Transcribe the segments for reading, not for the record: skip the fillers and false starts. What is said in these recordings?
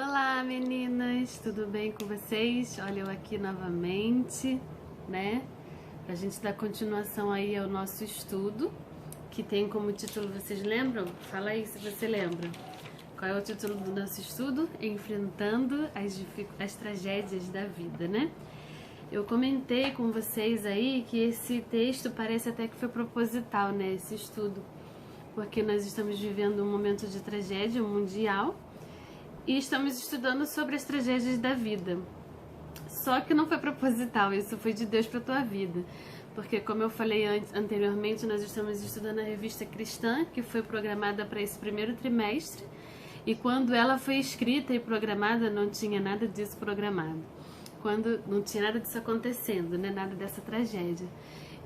Olá meninas, tudo bem com vocês? Olha eu aqui novamente, né? Pra gente dar continuação aí ao nosso estudo, que tem como título, vocês lembram? Fala aí se você lembra. Qual é o título do nosso estudo? Enfrentando as tragédias da vida, né? Eu comentei com vocês aí que esse texto parece até que foi proposital, né? Esse estudo, porque nós estamos vivendo um momento de tragédia mundial e estamos estudando sobre as tragédias da vida. Só que não foi proposital, isso foi de Deus para a tua vida. Porque, como eu falei anteriormente, nós estamos estudando a revista Cristã, que foi programada para esse primeiro trimestre. E quando ela foi escrita e programada, não tinha nada disso programado. Quando não tinha nada disso acontecendo, né? Nada dessa tragédia.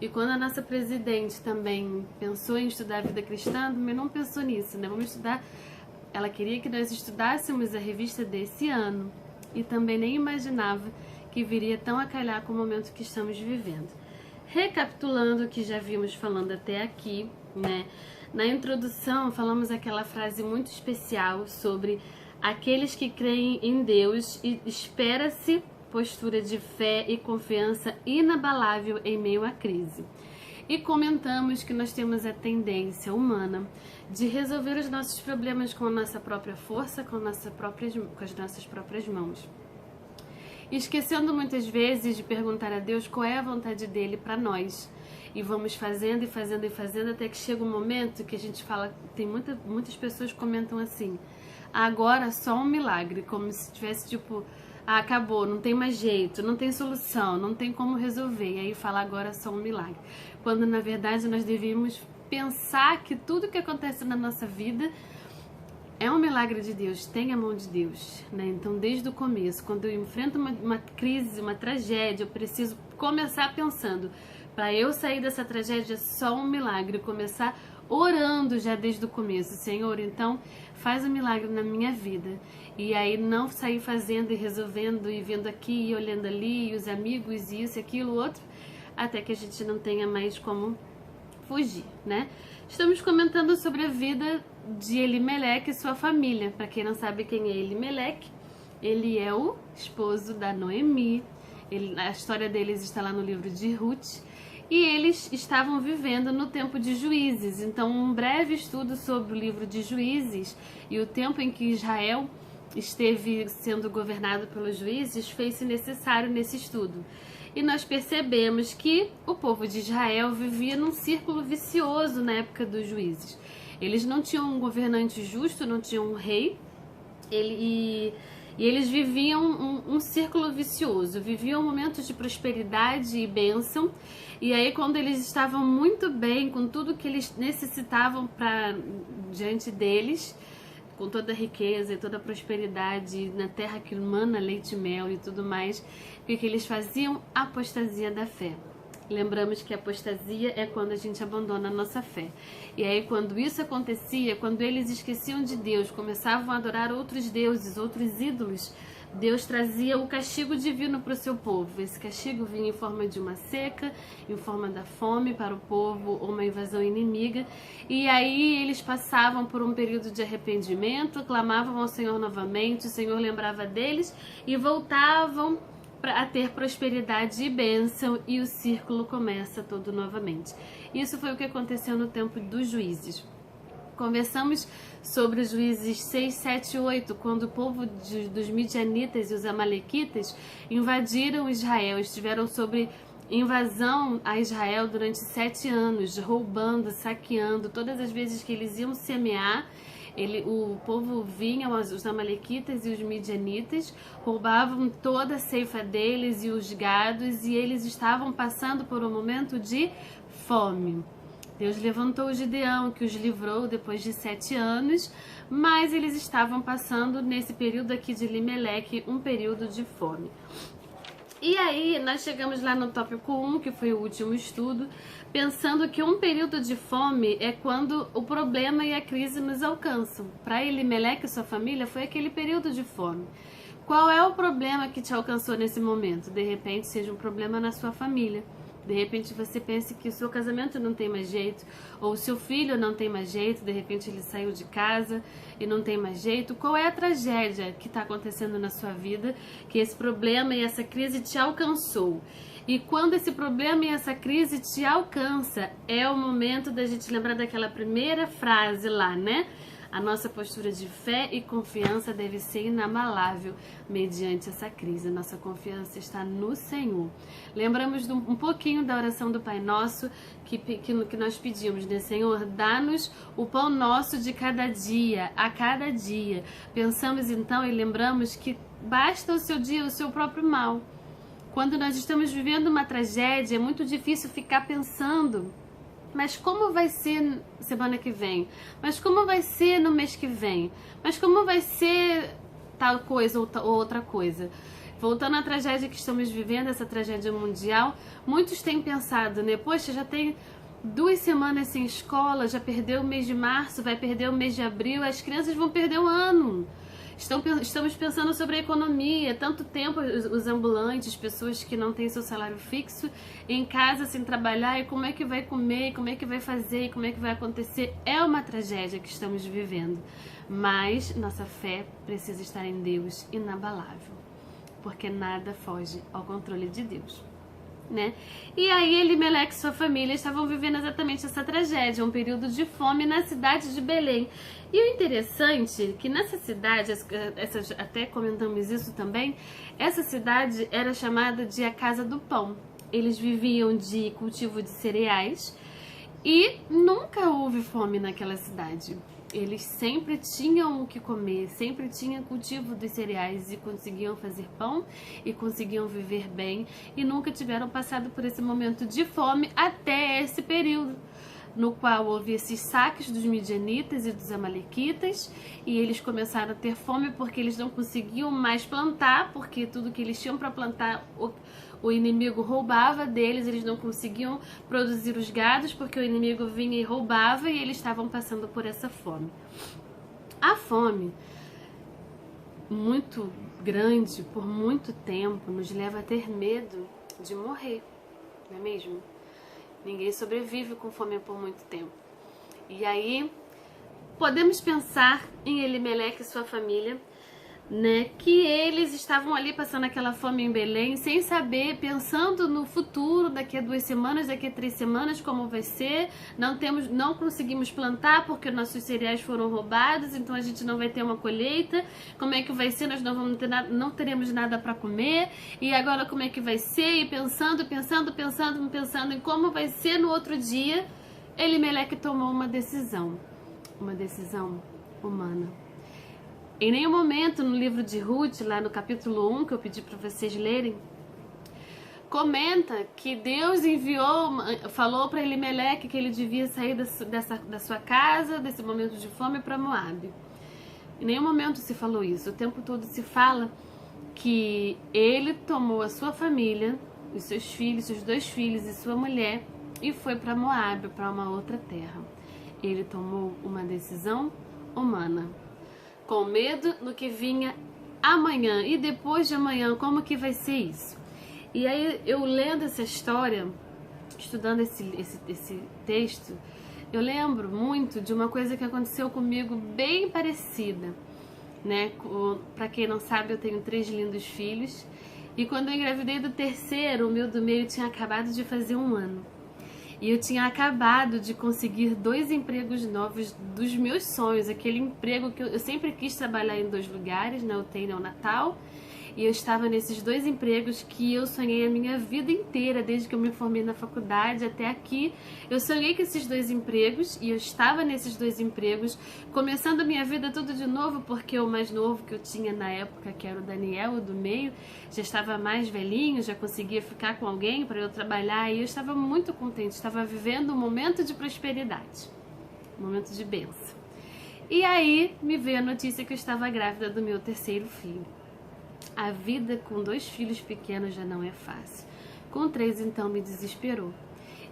E quando a nossa presidente também pensou em estudar a vida cristã, também não pensou nisso, né? Vamos estudar. Ela queria que nós estudássemos a revista desse ano e também nem imaginava que viria tão a calhar com o momento que estamos vivendo. Recapitulando o que já vimos falando até aqui, né? Na introdução falamos aquela frase muito especial sobre aqueles que creem em Deus e espera-se postura de fé e confiança inabalável em meio à crise. E comentamos que nós temos a tendência humana de resolver os nossos problemas com a nossa própria força, com as nossas próprias mãos. Esquecendo muitas vezes de perguntar a Deus qual é a vontade dele para nós. E vamos fazendo e fazendo e fazendo até que chega um momento que a gente fala, tem muitas pessoas comentam assim, agora só um milagre, como se tivesse tipo, acabou, não tem mais jeito, não tem solução, não tem como resolver. E aí fala agora só um milagre. Quando na verdade nós devíamos pensar que tudo que acontece na nossa vida é um milagre de Deus, tem a mão de Deus, né? Então desde o começo, quando eu enfrento uma crise, uma tragédia, eu preciso começar pensando, para eu sair dessa tragédia só um milagre, começar orando já desde o começo, Senhor, então faz um milagre na minha vida. E aí não sair fazendo e resolvendo e vendo aqui e olhando ali, e os amigos e isso, aquilo, outro, até que a gente não tenha mais como fugir, né? Estamos comentando sobre a vida de Elimeleque e sua família. Para quem não sabe quem é Elimeleque, ele é o esposo da Noemi. A história deles está lá no livro de Ruth. E eles estavam vivendo no tempo de Juízes. Então, um breve estudo sobre o livro de Juízes e o tempo em que Israel esteve sendo governado pelos juízes fez-se necessário nesse estudo. E nós percebemos que o povo de Israel vivia num círculo vicioso na época dos juízes. Eles não tinham um governante justo, não tinham um rei, e eles viviam um círculo vicioso, viviam momentos de prosperidade e bênção, e aí quando eles estavam muito bem com tudo que eles necessitavam diante deles, com toda a riqueza e toda a prosperidade na terra que mana leite e mel e tudo mais, o que eles faziam? Apostasia da fé. Lembramos que a apostasia é quando a gente abandona a nossa fé. E aí quando isso acontecia, quando eles esqueciam de Deus, começavam a adorar outros deuses, outros ídolos, Deus trazia o castigo divino para o seu povo. Esse castigo vinha em forma de uma seca, em forma da fome para o povo, ou uma invasão inimiga. E aí eles passavam por um período de arrependimento, clamavam ao Senhor novamente, o Senhor lembrava deles e voltavam a ter prosperidade e bênção, e o círculo começa todo novamente. Isso foi o que aconteceu no tempo dos juízes. Conversamos sobre os Juízes 6, 7 e 8, quando o povo dos midianitas e os amalequitas invadiram Israel, estiveram sob invasão a Israel durante 7 anos, roubando, saqueando. Todas as vezes que eles iam semear, o povo vinha, os amalequitas e os midianitas, roubavam toda a ceifa deles e os gados, e eles estavam passando por um momento de fome. Deus levantou o Gideão, que os livrou depois de 7 anos, mas eles estavam passando nesse período aqui de Elimeleque, um período de fome. E aí nós chegamos lá no tópico 1, que foi o último estudo, pensando que um período de fome é quando o problema e a crise nos alcançam. Para Elimeleque e sua família foi aquele período de fome. Qual é o problema que te alcançou nesse momento? De repente seja um problema na sua família. De repente você pense que o seu casamento não tem mais jeito, ou o seu filho não tem mais jeito, de repente ele saiu de casa e não tem mais jeito. Qual é a tragédia que está acontecendo na sua vida, que esse problema e essa crise te alcançou? E quando esse problema e essa crise te alcança, é o momento da gente lembrar daquela primeira frase lá, né? A nossa postura de fé e confiança deve ser inabalável mediante essa crise. Nossa confiança está no Senhor. Lembramos um pouquinho da oração do Pai Nosso que nós pedimos, né? Senhor, dá-nos o pão nosso de cada dia, a cada dia. Pensamos então e lembramos que basta o seu dia, o seu próprio mal. Quando nós estamos vivendo uma tragédia, é muito difícil ficar pensando: mas como vai ser semana que vem? Mas como vai ser no mês que vem? Mas como vai ser tal coisa ou outra coisa? Voltando à tragédia que estamos vivendo, essa tragédia mundial, muitos têm pensado, né? Poxa, já tem 2 semanas sem escola, já perdeu o mês de março, vai perder o mês de abril, as crianças vão perder o ano. Estamos pensando sobre a economia, tanto tempo os ambulantes, pessoas que não têm seu salário fixo, em casa sem trabalhar, e como é que vai comer, como é que vai fazer, como é que vai acontecer. É uma tragédia que estamos vivendo, mas nossa fé precisa estar em Deus inabalável, porque nada foge ao controle de Deus. Né? E aí Elimeleque e sua família estavam vivendo exatamente essa tragédia, um período de fome na cidade de Belém. E o interessante é que nessa cidade, até comentamos isso também, essa cidade era chamada de a Casa do Pão. Eles viviam de cultivo de cereais e nunca houve fome naquela cidade. Eles sempre tinham o que comer, sempre tinham cultivo dos cereais e conseguiam fazer pão e conseguiam viver bem e nunca tiveram passado por esse momento de fome até esse período, no qual houve esses saques dos midianitas e dos amalequitas e eles começaram a ter fome porque eles não conseguiam mais plantar, porque tudo que eles tinham para plantar o inimigo roubava deles, eles não conseguiam produzir os gados porque o inimigo vinha e roubava e eles estavam passando por essa fome. A fome, muito grande, por muito tempo, nos leva a ter medo de morrer, não é mesmo? Ninguém sobrevive com fome por muito tempo. E aí, podemos pensar em Elimeleque e sua família, né, que eles estavam ali passando aquela fome em Belém, sem saber, pensando no futuro, daqui a 2 semanas, daqui a 3 semanas, como vai ser. Não conseguimos plantar porque nossos cereais foram roubados, então a gente não vai ter uma colheita. Como é que vai ser? Nós não vamos ter nada, não teremos nada para comer. E agora como é que vai ser? E pensando em como vai ser no outro dia, Elimeleque tomou uma decisão humana. Em nenhum momento no livro de Ruth, lá no capítulo 1, que eu pedi para vocês lerem, comenta que Deus falou para Elimeleque que ele devia sair da sua casa, desse momento de fome, para Moabe. Em nenhum momento se falou isso. O tempo todo se fala que ele tomou a sua família, os seus filhos, seus 2 filhos e sua mulher e foi para Moabe, para uma outra terra. Ele tomou uma decisão humana, com medo do que vinha amanhã e depois de amanhã, como que vai ser isso? E aí eu lendo essa história, estudando esse texto, eu lembro muito de uma coisa que aconteceu comigo bem parecida, né? Para quem não sabe, eu tenho 3 lindos filhos e quando eu engravidei do terceiro, o meu do meio tinha acabado de fazer 1 ano. E eu tinha acabado de conseguir 2 empregos novos dos meus sonhos. Aquele emprego que eu sempre quis trabalhar em 2 lugares, na UTI e no Natal. E eu estava nesses 2 empregos que eu sonhei a minha vida inteira, desde que eu me formei na faculdade até aqui. Eu sonhei com esses 2 empregos e eu estava nesses 2 empregos, começando a minha vida tudo de novo, porque o mais novo que eu tinha na época, que era o Daniel, o do meio, já estava mais velhinho, já conseguia ficar com alguém para eu trabalhar e eu estava muito contente, estava vivendo um momento de prosperidade, um momento de bênção. E aí me veio a notícia que eu estava grávida do meu terceiro filho. A vida com 2 filhos pequenos já não é fácil. Com 3, então, me desesperou.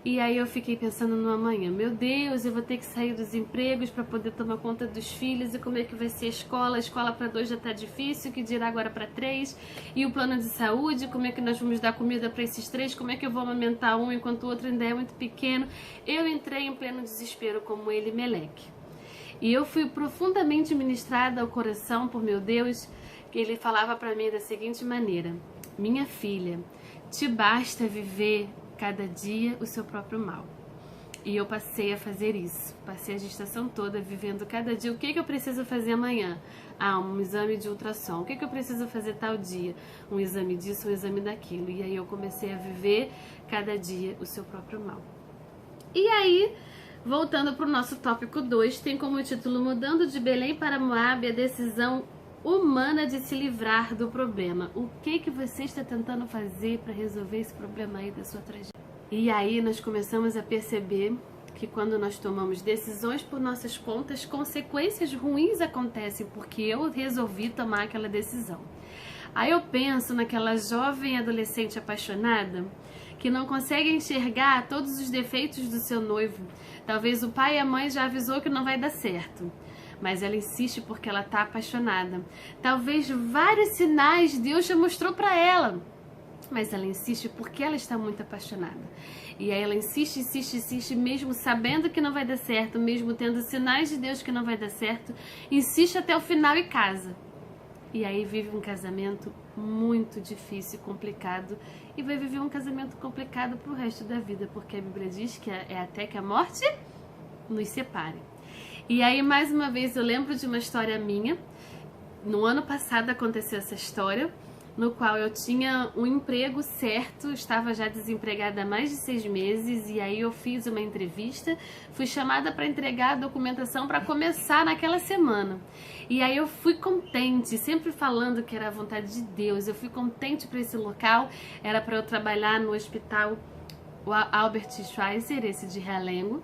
E aí eu fiquei pensando no amanhã, meu Deus, eu vou ter que sair dos empregos para poder tomar conta dos filhos, e como é que vai ser a escola para 2 já tá difícil, que dirá agora para 3, e o plano de saúde, como é que nós vamos dar comida para esses 3, como é que eu vou amamentar um enquanto o outro ainda é muito pequeno. Eu entrei em pleno desespero como Elimeleque. E eu fui profundamente ministrada ao coração por meu Deus, que ele falava para mim da seguinte maneira: minha filha, te basta viver cada dia o seu próprio mal. E eu passei a fazer isso. Passei a gestação toda vivendo cada dia. O que eu preciso fazer amanhã? Ah, um exame de ultrassom. O que eu preciso fazer tal dia? Um exame disso, um exame daquilo. E aí eu comecei a viver cada dia o seu próprio mal. E aí, voltando para o nosso tópico 2, tem como título: Mudando de Belém para Moabe, a decisão humana de se livrar do problema. O que você está tentando fazer para resolver esse problema aí da sua tragédia? E aí nós começamos a perceber que quando nós tomamos decisões por nossas contas, consequências ruins acontecem porque eu resolvi tomar aquela decisão. Aí eu penso naquela jovem adolescente apaixonada que não consegue enxergar todos os defeitos do seu noivo. Talvez o pai e a mãe já avisou que não vai dar certo, mas ela insiste porque ela está apaixonada. Talvez vários sinais Deus já mostrou para ela, mas ela insiste porque ela está muito apaixonada. E aí ela insiste, mesmo sabendo que não vai dar certo, mesmo tendo sinais de Deus que não vai dar certo, insiste até o final e casa. E aí vive um casamento muito difícil e complicado, e vai viver um casamento complicado pro resto da vida, porque a Bíblia diz que é até que a morte nos separe. E aí, mais uma vez, eu lembro de uma história minha. No ano passado aconteceu essa história, no qual eu tinha um emprego certo, estava já desempregada há mais de 6 meses, e aí eu fiz uma entrevista, fui chamada para entregar a documentação para começar naquela semana. E aí eu fui contente, sempre falando que era a vontade de Deus, eu fui contente para esse local, era para eu trabalhar no hospital Albert Schweitzer, esse de Realengo.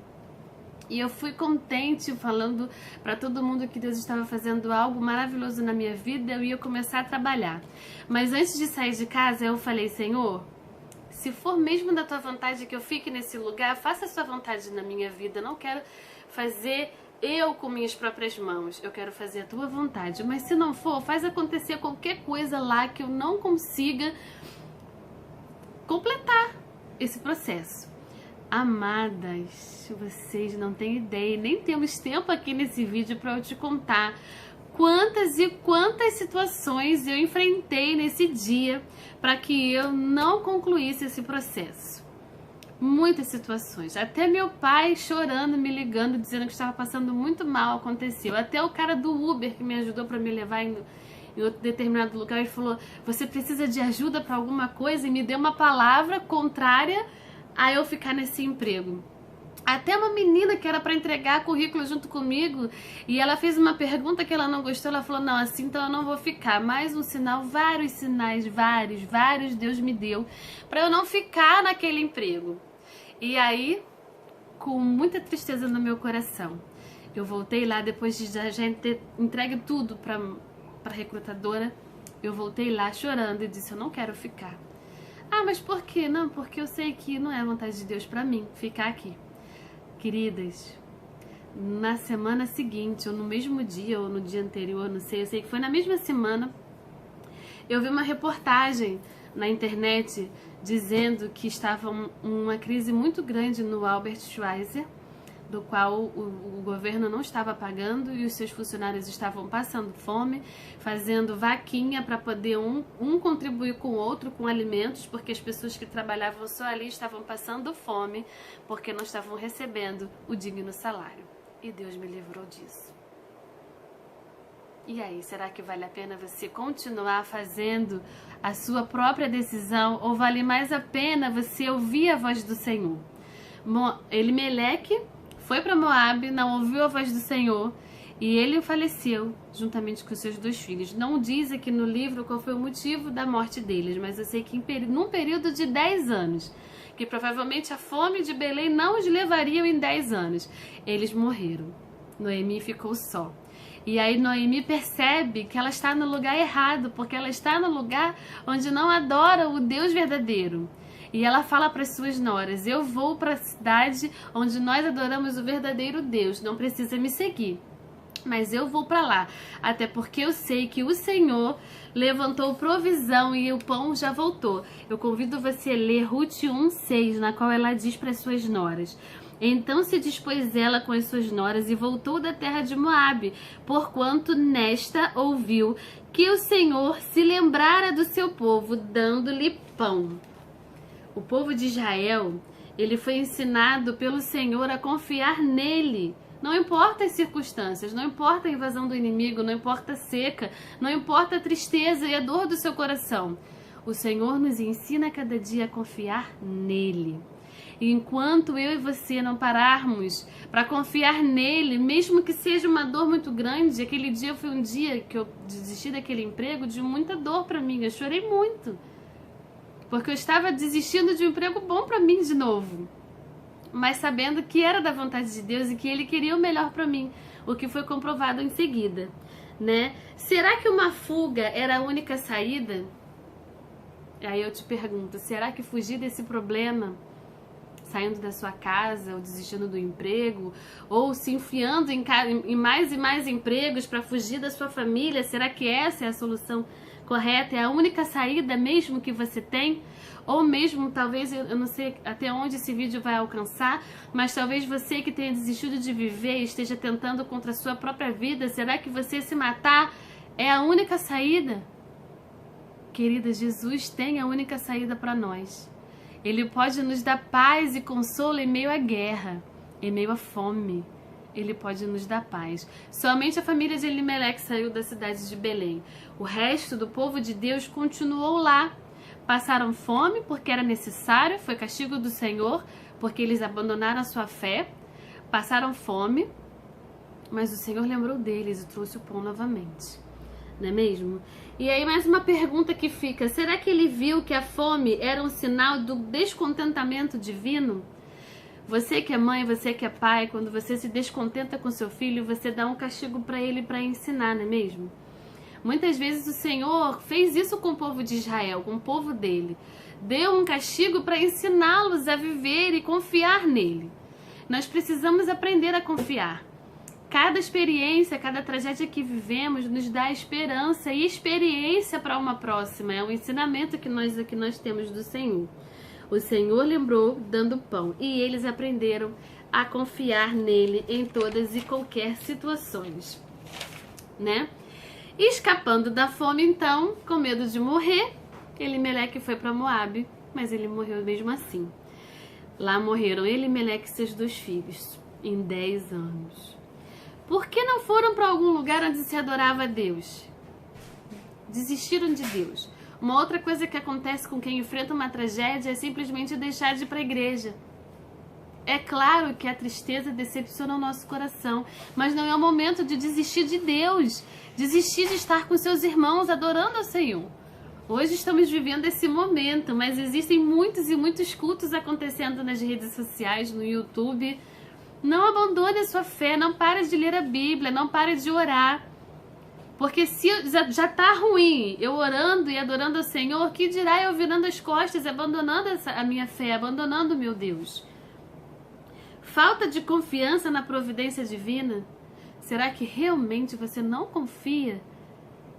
E eu fui contente falando para todo mundo que Deus estava fazendo algo maravilhoso na minha vida, eu ia começar a trabalhar. Mas antes de sair de casa, eu falei: Senhor, se for mesmo da tua vontade que eu fique nesse lugar, faça a sua vontade na minha vida. Eu não quero fazer eu com minhas próprias mãos, eu quero fazer a tua vontade. Mas se não for, faz acontecer qualquer coisa lá que eu não consiga completar esse processo. Amadas, vocês não têm ideia, nem temos tempo aqui nesse vídeo para eu te contar quantas e quantas situações eu enfrentei nesse dia para que eu não concluísse esse processo. Muitas situações, até meu pai chorando, me ligando, dizendo que estava passando muito mal aconteceu. Até o cara do Uber que me ajudou para me levar em outro determinado lugar, ele falou: você precisa de ajuda para alguma coisa, e me deu uma palavra contrária a eu ficar nesse emprego. Até uma menina que era para entregar currículo junto comigo, e ela fez uma pergunta que ela não gostou, ela falou: não, assim então eu não vou ficar. Mais um sinal, vários sinais, vários Deus me deu para eu não ficar naquele emprego. E aí, com muita tristeza no meu coração, eu voltei lá depois de já ter entregue tudo para a recrutadora. Eu voltei lá chorando e disse: eu não quero ficar. Ah, mas por quê? Não, porque eu sei que não é a vontade de Deus para mim ficar aqui. Queridas, na semana seguinte, ou no mesmo dia, ou no dia anterior, não sei, eu sei que foi na mesma semana, eu vi uma reportagem na internet dizendo que estava uma crise muito grande no Albert Schweitzer, do qual o governo não estava pagando e os seus funcionários estavam passando fome, fazendo vaquinha para poder um contribuir com o outro com alimentos, porque as pessoas que trabalhavam só ali estavam passando fome, porque não estavam recebendo o digno salário. E Deus me livrou disso. E aí, será que vale a pena você continuar fazendo a sua própria decisão, ou vale mais a pena você ouvir a voz do Senhor? Elimeleque foi para Moabe, não ouviu a voz do Senhor, e ele faleceu juntamente com seus 2 filhos. Não diz aqui no livro qual foi o motivo da morte deles, mas eu sei que num período de 10 anos, que provavelmente a fome de Belém não os levaria em 10 anos, eles morreram. Noemi ficou só. E aí Noemi percebe que ela está no lugar errado, porque ela está no lugar onde não adora o Deus verdadeiro. E ela fala para as suas noras: eu vou para a cidade onde nós adoramos o verdadeiro Deus, não precisa me seguir, mas eu vou para lá, até porque eu sei que o Senhor levantou provisão e o pão já voltou. Eu convido você a ler Ruth 1:6, na qual ela diz para as suas noras: então se dispôs ela com as suas noras e voltou da terra de Moabe, porquanto nesta ouviu que o Senhor se lembrara do seu povo, dando-lhe pão. O povo de Israel, ele foi ensinado pelo Senhor a confiar nele. Não importa as circunstâncias, não importa a invasão do inimigo, não importa a seca, não importa a tristeza e a dor do seu coração. O Senhor nos ensina cada dia a confiar nele. E enquanto eu e você não pararmos para confiar nele, mesmo que seja uma dor muito grande, aquele dia foi um dia que eu desisti daquele emprego de muita dor para mim, eu chorei muito, porque eu estava desistindo de um emprego bom para mim de novo, mas sabendo que era da vontade de Deus e que ele queria o melhor para mim, o que foi comprovado em seguida, né? Será que uma fuga era a única saída? Aí eu te pergunto, será que fugir desse problema, saindo da sua casa, ou desistindo do emprego, ou se enfiando em mais e mais empregos para fugir da sua família, será que essa é a solução correta? É a única saída mesmo que você tem? Ou mesmo, talvez, eu não sei até onde esse vídeo vai alcançar, mas talvez você que tenha desistido de viver esteja tentando contra a sua própria vida. Será que você se matar é a única saída? Querida, Jesus tem a única saída para nós. Ele pode nos dar paz e consolo em meio à guerra, em meio à fome. Ele pode nos dar paz. Somente a família de Elimeleque saiu da cidade de Belém. O resto do povo de Deus continuou lá. Passaram fome porque era necessário, foi castigo do Senhor, porque eles abandonaram a sua fé. Passaram fome, mas o Senhor lembrou deles e trouxe o pão novamente. Não é mesmo? E aí mais uma pergunta que fica: será que ele viu que a fome era um sinal do descontentamento divino? Você que é mãe, você que é pai, quando você se descontenta com seu filho, você dá um castigo para ele para ensinar, não é mesmo? Muitas vezes o Senhor fez isso com o povo de Israel, com o povo dele. Deu um castigo para ensiná-los a viver e confiar nele. Nós precisamos aprender a confiar. Cada experiência, cada tragédia que vivemos nos dá esperança e experiência para uma próxima. É um ensinamento que nós temos do Senhor. O Senhor lembrou dando pão e eles aprenderam a confiar nele em todas e qualquer situações, né? Escapando da fome, então, com medo de morrer, Elimeleque foi para Moabe, mas ele morreu mesmo assim. Lá morreram Elimeleque e seus 2 filhos, em 10 anos. Por que não foram para algum lugar onde se adorava a Deus? Desistiram de Deus. Uma outra coisa que acontece com quem enfrenta uma tragédia é simplesmente deixar de ir para a igreja. É claro que a tristeza decepciona o nosso coração, mas não é o momento de desistir de Deus, desistir de estar com seus irmãos adorando ao Senhor. Hoje estamos vivendo esse momento, mas existem muitos e muitos cultos acontecendo nas redes sociais, no YouTube. Não abandone a sua fé, não pare de ler a Bíblia, não pare de orar. Porque se já está ruim eu orando e adorando ao Senhor, que dirá eu virando as costas, abandonando a minha fé, abandonando o meu Deus? Falta de confiança na providência divina? Será que realmente você não confia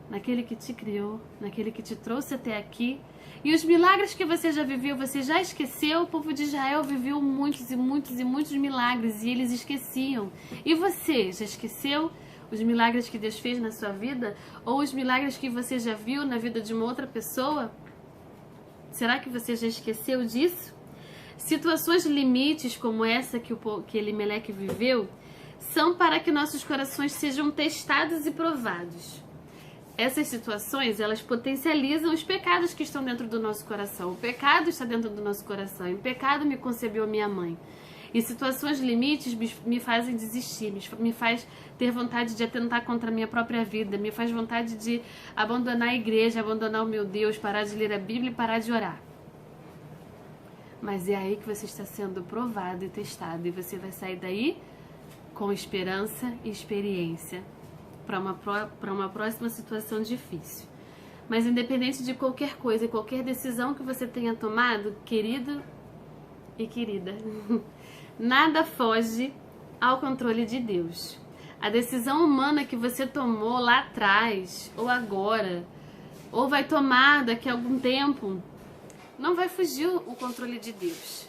naquele que te criou, naquele que te trouxe até aqui? E os milagres que você já viveu, você já esqueceu? O povo de Israel viveu muitos e muitos e muitos milagres e eles esqueciam. E você, já esqueceu os milagres que Deus fez na sua vida? Ou os milagres que você já viu na vida de uma outra pessoa? Será que você já esqueceu disso? Situações limites como essa que Elimeleque viveu são para que nossos corações sejam testados e provados. Essas situações, elas potencializam os pecados que estão dentro do nosso coração. O pecado está dentro do nosso coração. O pecado me concebeu a minha mãe. E situações limites me fazem desistir, me faz ter vontade de atentar contra a minha própria vida, me faz vontade de abandonar a igreja, abandonar o meu Deus, parar de ler a Bíblia e parar de orar. Mas é aí que você está sendo provado e testado, e você vai sair daí com esperança e experiência para uma próxima situação difícil. Mas independente de qualquer coisa e qualquer decisão que você tenha tomado, querido e querida, nada foge ao controle de Deus. A decisão humana que você tomou lá atrás, ou agora, ou vai tomar daqui a algum tempo, não vai fugir o controle de Deus.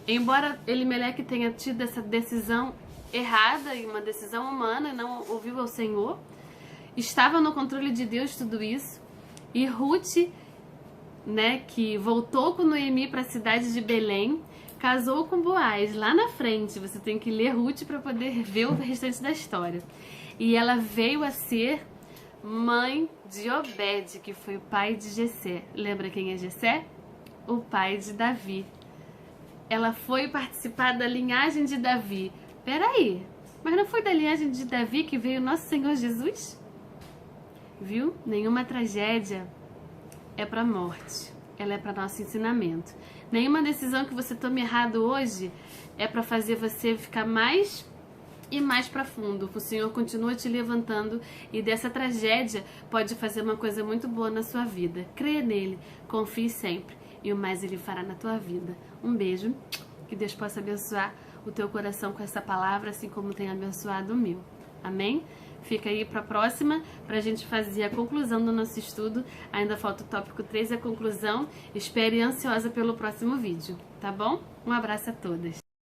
Embora Elimeleque tenha tido essa decisão errada e uma decisão humana, não ouviu ao Senhor, estava no controle de Deus tudo isso. E Ruth, né, que voltou com Noemi para a cidade de Belém, casou com Boaz lá na frente. Você tem que ler Ruth para poder ver o restante da história. E ela veio a ser mãe de Obed, que foi o pai de Jessé. Lembra quem é Jessé? O pai de Davi. Ela foi participar da linhagem de Davi. Peraí, mas não foi da linhagem de Davi que veio o nosso Senhor Jesus? Viu? Nenhuma tragédia é para morte. Ela é para nosso ensinamento. Nenhuma decisão que você tome errado hoje é para fazer você ficar mais e mais para fundo. O Senhor continua te levantando e dessa tragédia pode fazer uma coisa muito boa na sua vida. Creia nele, confie sempre e o mais ele fará na tua vida. Um beijo, que Deus possa abençoar o teu coração com essa palavra, assim como tem abençoado o meu. Amém? Fica aí para a próxima, para a gente fazer a conclusão do nosso estudo. Ainda falta o tópico 3, a conclusão. Espere ansiosa pelo próximo vídeo, tá bom? Um abraço a todas.